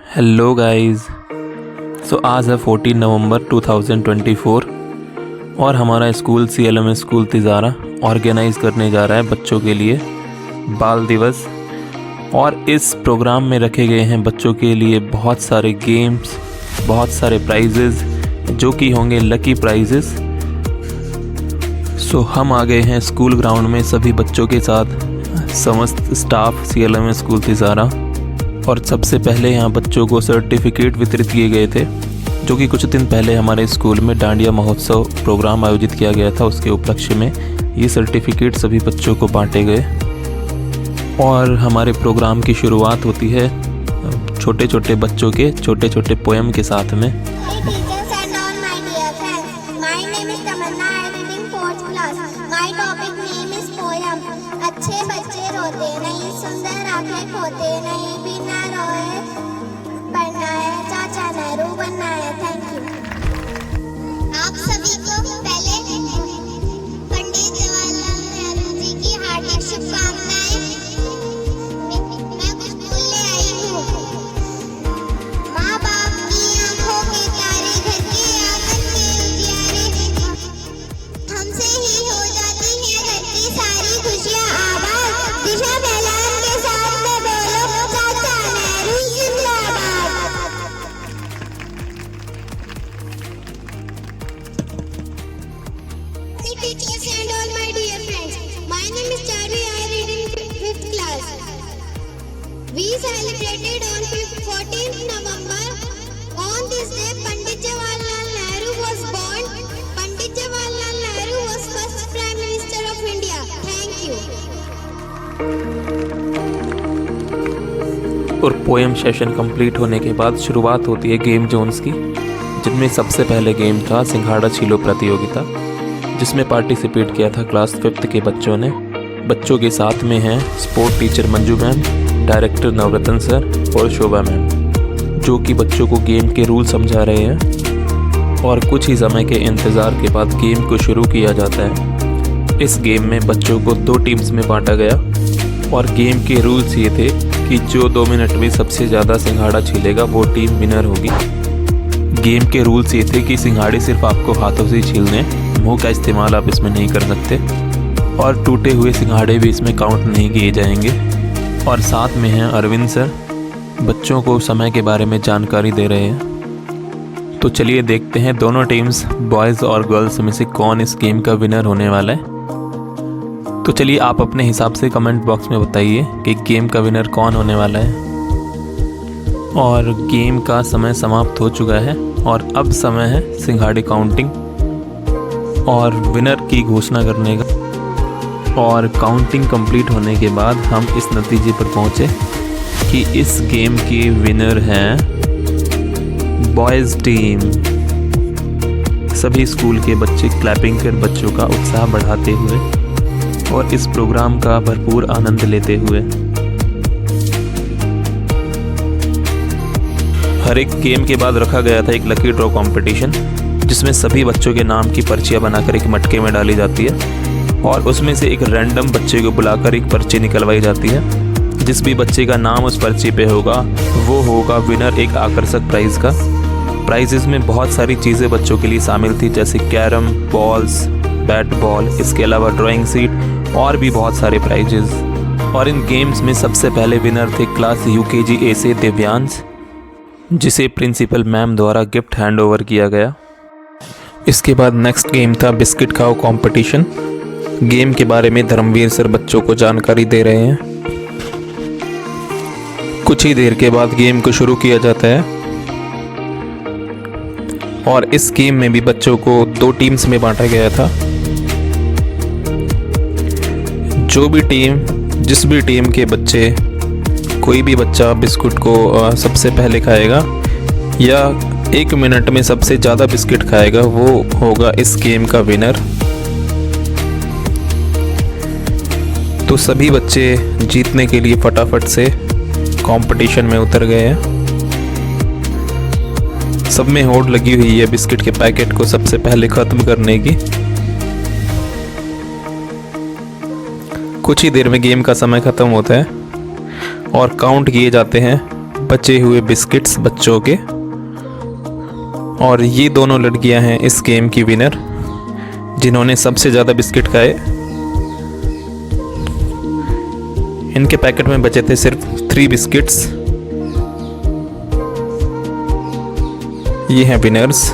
Hello guys. आज है 14 नवंबर 2024 और हमारा school CLM school Tijara organize करने जा रहा है बच्चों के लिए बाल दिवस। और इस प्रोग्राम में रखे गए हैं बच्चों के लिए बहुत सारे गेम्स, बहुत सारे प्राइजेस जो कि होंगे लकी प्राइजेस। हम आ गए हैं स्कूल ग्राउंड में सभी बच्चों के साथ, समस्त स्टाफ CLM स्कूल तिजारा। और सबसे पहले यहाँ बच्चों को सर्टिफिकेट वितरित किए गए थे, जो कि कुछ दिन पहले हमारे स्कूल में डांडिया महोत्सव प्रोग्राम आयोजित किया गया था। उसके उपलक्ष्य में ये सर्टिफिकेट सभी बच्चों को बांटे गए। और हमारे प्रोग्राम की शुरुआत होती है छोटे छोटे बच्चों के छोटे छोटे पोएम के साथ में। अच्छे बच्चे रोते नहीं, सुंदर आंखें खोते नहीं, बिना रोए पढ़ना है, चाचा नेहरू बनना है। Thank you. आप सभी को पहले पंडित जवाहरलाल नेहरू जी की हार्दिक शुभकामनाएं। मैं कुछ बोलने आई हूँ। माँ बाप की आंखों के तारे, घर के आंगन के उजियारे, हमसे ही हो जाती है घर की सारी खुशियाँ। दिशा फैलान के साथ में बोलो, चाचा नेहरू जिंदाबाद। Teachers and all my dear friends, my name is Charvi. I read in 5th class. We celebrated on 14th November. On this day, Pandit Jawaharlal Nehru was born. Pandit Jawaharlal Nehru was first Prime Minister of India. Thank you. और poem session complete होने के बाद शुरुआत होती है game Jones की, जिनमें सबसे पहले गेम था सिंघाड़ा छीलो प्रतियोगिता, जिसमें पार्टिसिपेट किया था क्लास 5th के बच्चों ने। बच्चों के साथ में हैं sport teacher Manju ma'am, director Navratan sir और शोभा मैम, जो कि बच्चों को गेम के रूल समझा रहे हैं। और कुछ ही समय के इंतज़ार के बाद गेम को शुरू किया जाता है। इस गेम में बच्चों को 2 टीम्स में बांटा गया और गेम के रूल्स ये थे कि जो 2 मिनट में सबसे ज़्यादा सिंघाड़ा छीलेगा वो टीम विनर होगी। गेम के रूल्स ये थे कि सिंघाड़े सिर्फ आपको हाथों से छीलने, मुंह का इस्तेमाल आप इसमें नहीं कर सकते, और टूटे हुए सिंघाड़े भी इसमें काउंट नहीं किए जाएंगे। और साथ में हैं अरविंद सर, बच्चों को समय के बारे में जानकारी दे रहे हैं। तो चलिए देखते हैं दोनों टीम्स बॉयज़ और गर्ल्स में से कौन इस गेम का विनर होने वाला है। तो चलिए आप अपने हिसाब से कमेंट बॉक्स में बताइए कि गेम का विनर कौन होने वाला है। और गेम का समय समाप्त हो चुका है और अब समय है सिंघाड़े काउंटिंग और विनर की घोषणा करने का। और काउंटिंग कंप्लीट होने के बाद हम इस नतीजे पर पहुंचे कि इस गेम के विनर हैं बॉयज़ टीम। सभी स्कूल के बच्चे क्लैपिंग कर बच्चों का उत्साह बढ़ाते हुए और इस प्रोग्राम का भरपूर आनंद लेते हुए। हर एक गेम के बाद रखा गया था एक लकी ड्रॉ कंपटीशन, जिसमें सभी बच्चों के नाम की पर्चियां बनाकर एक मटके में डाली जाती है और उसमें से एक रैंडम बच्चे को बुलाकर एक पर्ची निकलवाई जाती है। जिस भी बच्चे का नाम उस पर्ची पे होगा वो होगा विनर एक आकर्षक प्राइज़ का। प्राइजेस में बहुत सारी चीज़ें बच्चों के लिए शामिल थी, जैसे कैरम, बॉल्स, बैट बॉल, इसके अलावा ड्राइंग सीट और भी बहुत सारे प्राइजेस। और इन गेम्स में सबसे पहले विनर थे क्लास UKG A से दिव्यांश, जिसे प्रिंसिपल मैम द्वारा गिफ्ट हैंड ओवर किया गया। इसके बाद नेक्स्ट गेम था बिस्किट खाओ कंपटीशन। गेम के बारे में धर्मवीर सर बच्चों को जानकारी दे रहे हैं। कुछ ही देर के बाद गेम को शुरू किया जाता है और इस गेम में भी बच्चों को 2 टीम्स में बांटा गया था। जिस भी टीम के बच्चे, कोई भी बच्चा बिस्कुट को सबसे पहले खाएगा या 1 मिनट में सबसे ज़्यादा बिस्किट खाएगा, वो होगा इस गेम का विनर। तो सभी बच्चे जीतने के लिए फटाफट से कंपटीशन में उतर गए हैं। सब में होड़ लगी हुई है बिस्किट के पैकेट को सबसे पहले ख़त्म करने की। कुछ ही देर में गेम का समय ख़त्म होता है और काउंट किए जाते हैं बचे हुए बिस्किट्स बच्चों के। और ये दोनों लड़कियां हैं इस गेम की विनर, जिन्होंने सबसे ज़्यादा बिस्किट खाए। इनके पैकेट में बचे थे सिर्फ 3 बिस्किट्स। ये हैं विनर्स।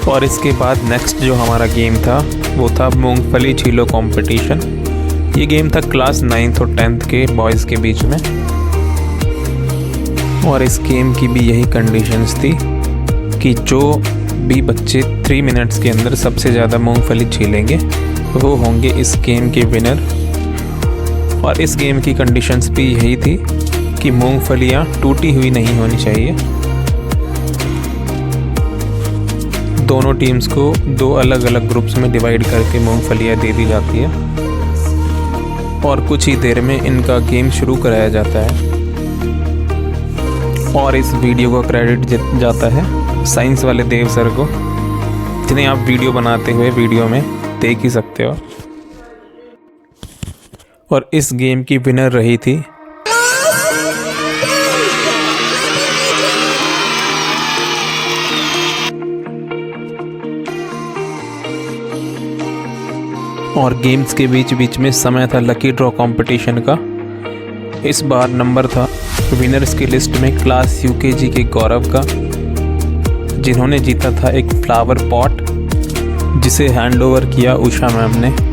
और इसके बाद नेक्स्ट जो हमारा गेम था वो था मूंगफली छीलो कंपटीशन। ये गेम था क्लास 9th और 10th के बॉयज़ के बीच में। और इस गेम की भी यही कंडीशंस थी कि जो भी बच्चे 3 मिनट्स के अंदर सबसे ज़्यादा मूंगफली छीलेंगे वो होंगे इस गेम के विनर। और इस गेम की कंडीशंस भी यही थी कि मूंगफलियाँ टूटी हुई नहीं होनी चाहिए। दोनों टीम्स को 2 अलग अलग ग्रुप्स में डिवाइड करके मूंगफलियाँ दे दी जाती है और कुछ ही देर में इनका गेम शुरू कराया जाता है। और इस वीडियो का क्रेडिट जाता है साइंस वाले देव सर को, जिन्हें आप वीडियो बनाते हुए वीडियो में देख ही सकते हो। और इस गेम की विनर रही थी और गेम्स के बीच बीच में समय था लकी ड्रॉ कंपटीशन का। इस बार नंबर था विनर्स की लिस्ट में क्लास यूकेजी के गौरव का, जिन्होंने जीता था एक फ्लावर पॉट, जिसे हैंडओवर किया उषा मैम ने।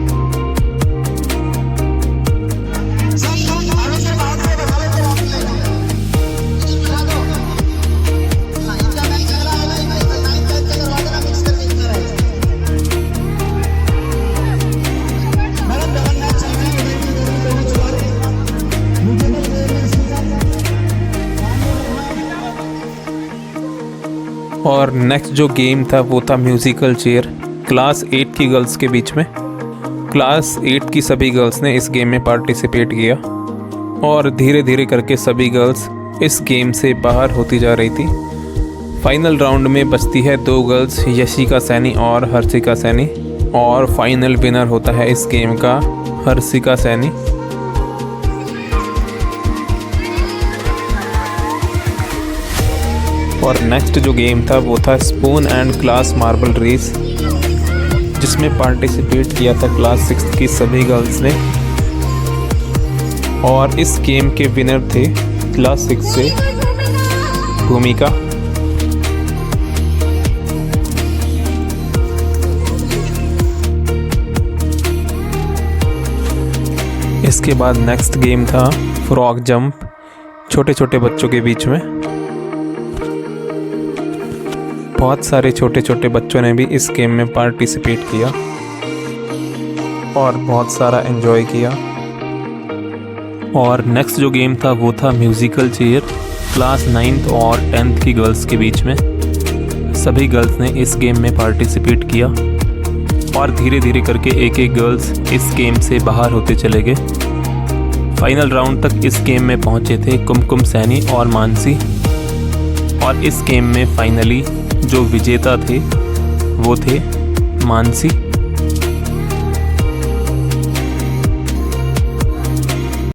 और नेक्स्ट जो गेम था वो था म्यूज़िकल चेयर, क्लास 8 की गर्ल्स के बीच में। क्लास 8 की सभी गर्ल्स ने इस गेम में पार्टिसिपेट किया और धीरे धीरे करके सभी गर्ल्स इस गेम से बाहर होती जा रही थी। फाइनल राउंड में बचती है 2 गर्ल्स, यशिका सैनी और हर्षिका सैनी, और फाइनल विनर होता है इस गेम का हर्षिका सैनी। और नेक्स्ट जो गेम था वो था spoon and class marble race, जिसमें पार्टिसिपेट किया था क्लास 6 की सभी गर्ल्स ने। और इस गेम के विनर थे क्लास 6 से भूमिका। इसके बाद नेक्स्ट गेम था फ्रॉग जंप, छोटे छोटे बच्चों के बीच में। बहुत सारे छोटे छोटे बच्चों ने भी इस गेम में पार्टिसिपेट किया और बहुत सारा एंजॉय किया। और नेक्स्ट जो गेम था वो था म्यूज़िकल चेयर, क्लास 9th और 10th की गर्ल्स के बीच में। सभी गर्ल्स ने इस गेम में पार्टिसिपेट किया और धीरे धीरे करके एक एक गर्ल्स इस गेम से बाहर होते चले गए। फाइनल राउंड तक इस गेम में पहुंचे थे कुमकुम सैनी और मानसी। और इस गेम में फाइनली जो विजेता थे वो थे मानसी।